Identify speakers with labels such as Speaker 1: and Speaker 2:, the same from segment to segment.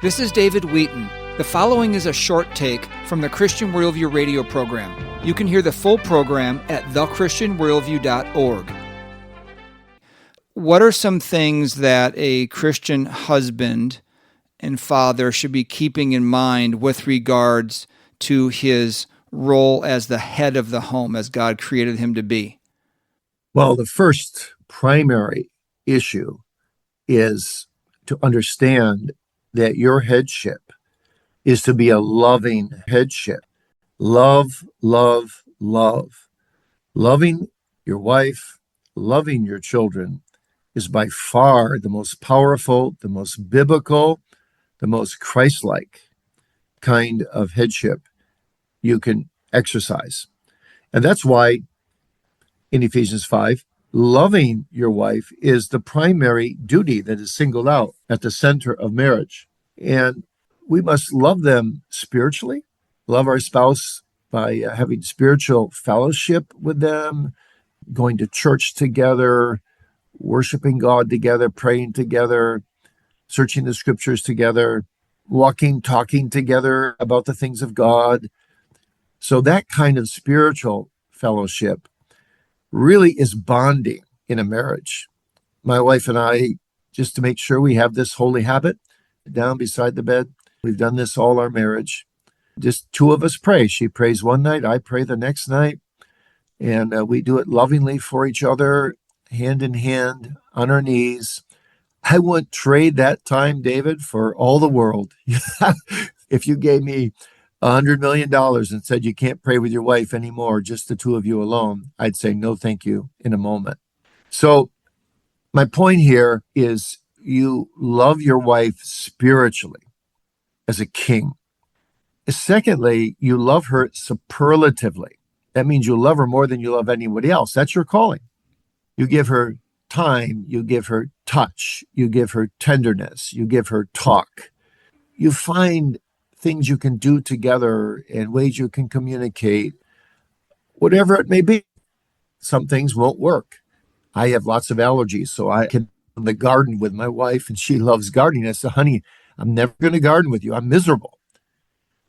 Speaker 1: This is David Wheaton. The following is a short take from the Christian Worldview radio program. You can hear the full program at thechristianworldview.org. What are some things that a Christian husband and father should be keeping in mind with regards to his role as the head of the home, as God created him to be?
Speaker 2: Well, the first primary issue is to understand that your headship is to be a loving headship. Love, love, love. Loving your wife, loving your children is by far the most powerful, the most biblical, the most Christ-like kind of headship you can exercise. And that's why in Ephesians 5, loving your wife is the primary duty that is singled out at the center of marriage. And we must love them spiritually, love our spouse by having spiritual fellowship with them, going to church together, worshiping God together, praying together, searching the scriptures together, walking, talking together about the things of God. So that kind of spiritual fellowship really is bonding in a marriage. My wife and I, just to make sure we have this holy habit down beside the bed, we've done this all our marriage. Just two of us pray. She prays one night, I pray the next night. And we do it lovingly for each other, hand in hand, on our knees. I wouldn't trade that time, David, for all the world. If you gave me $100 million and said you can't pray with your wife anymore, just the two of you alone, I'd say no thank you in a moment. So my point here is you love your wife spiritually as a king. Secondly, you love her superlatively. That means you love her more than you love anybody else. That's your calling. You give her time, you give her touch, you give her tenderness, you give her talk. You find things you can do together and ways you can communicate, whatever it may be. Some things won't work. I have lots of allergies, so I can in the garden with my wife, and she loves gardening. I said, honey, I'm never going to garden with you. I'm miserable.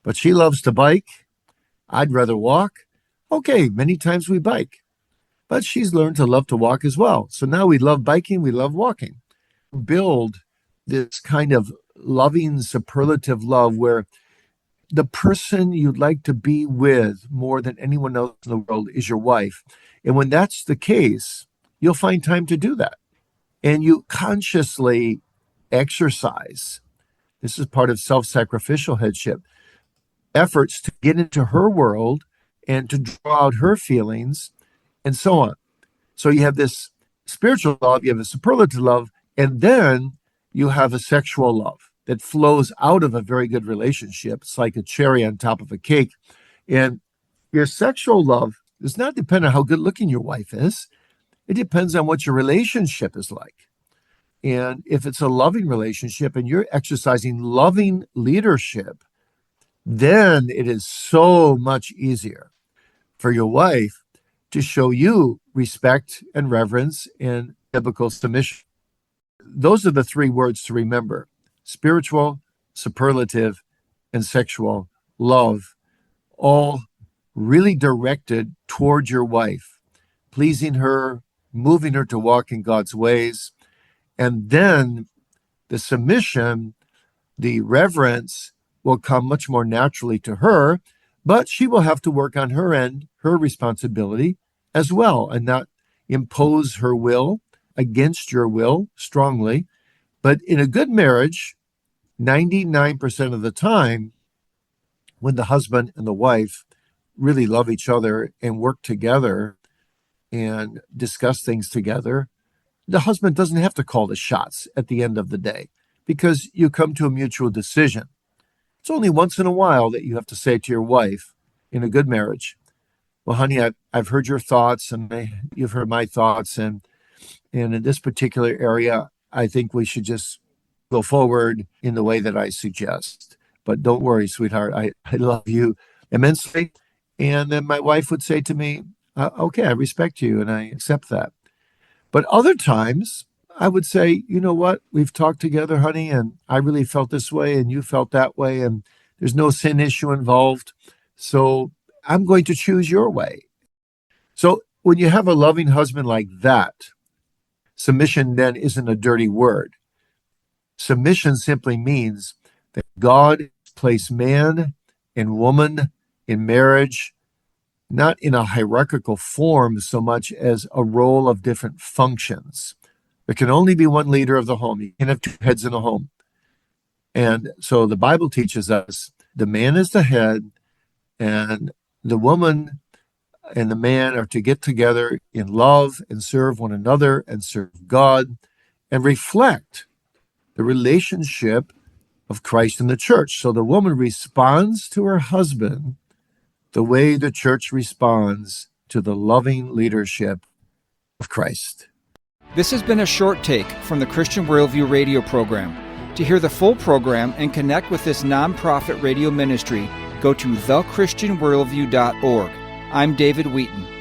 Speaker 2: But she loves to bike. I'd rather walk. Okay, many times we bike. But she's learned to love to walk as well. So now we love biking, we love walking. Build this kind of loving, superlative love where the person you'd like to be with more than anyone else in the world is your wife. And when that's the case, you'll find time to do that. And you consciously exercise, this is part of self-sacrificial headship, efforts to get into her world and to draw out her feelings and so on. So you have this spiritual love, you have a superlative love, and then you have a sexual love that flows out of a very good relationship. It's like a cherry on top of a cake. And your sexual love does not depend on how good looking your wife is. It depends on what your relationship is like. And if it's a loving relationship and you're exercising loving leadership, then it is so much easier for your wife to show you respect and reverence and biblical submission. Those are the three words to remember: spiritual, superlative, and sexual love, all really directed toward your wife, pleasing her, moving her to walk in God's ways. And then the submission, the reverence will come much more naturally to her, but she will have to work on her end, her responsibility as well, and not impose her will against your will strongly. But in a good marriage, 99% of the time, when the husband and the wife really love each other and work together and discuss things together, the husband doesn't have to call the shots at the end of the day because you come to a mutual decision. It's only once in a while that you have to say to your wife in a good marriage, well, honey, I've heard your thoughts and you've heard my thoughts. And in this particular area, I think we should just go forward in the way that I suggest. But don't worry, sweetheart, I love you immensely. And then my wife would say to me, okay, I respect you and I accept that. But other times, I would say, you know what? We've talked together, honey, and I really felt this way and you felt that way, and there's no sin issue involved. So I'm going to choose your way. So when you have a loving husband like that, submission then isn't a dirty word. Submission simply means that God placed man and woman in marriage, not in a hierarchical form so much as a role of different functions. There can only be one leader of the home. You can have two heads in a home. And so the Bible teaches us the man is the head, and the woman and the man are to get together in love and serve one another and serve God and reflect the relationship of Christ and the church. So the woman responds to her husband the way the church responds to the loving leadership of Christ.
Speaker 1: This has been a short take from the Christian Worldview radio program. To hear the full program and connect with this nonprofit radio ministry, go to thechristianworldview.org. I'm David Wheaton.